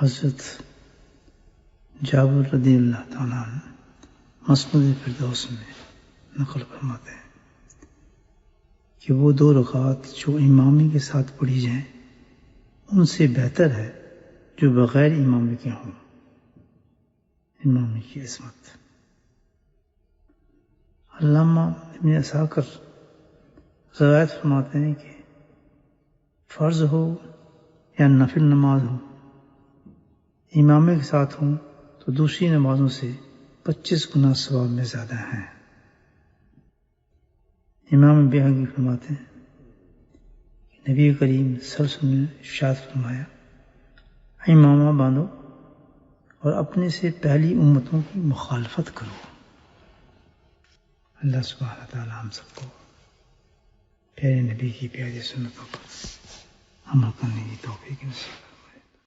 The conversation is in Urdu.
حضرت جابر رضی اللہ تعالیٰ عنہ مسند فردوس میں نقل فرماتے ہیں کہ وہ 2 رکعات جو امامی کے ساتھ پڑھی جائیں ان سے بہتر ہے جو بغیر امامی کے ہوں. امامی کی عصمت. علامہ ابن عساکر روایت فرماتے ہیں کہ فرض ہو یا نفل نماز ہو، امامے کے ساتھ ہوں تو دوسری نمازوں سے 25 گنا ثواب میں زیادہ ہیں. امام بیہقی فرماتے ہیں کہ نبی کریم صلی اللہ علیہ وسلم نے ارشاد فرمایا، امامہ باندھو اور اپنے سے پہلی امتوں کی مخالفت کرو. اللہ سبحانہ تعالی ہم سب کو پیارے نبی کی پیاری سنتوں پر عمل کرنے کی توفیق نصیب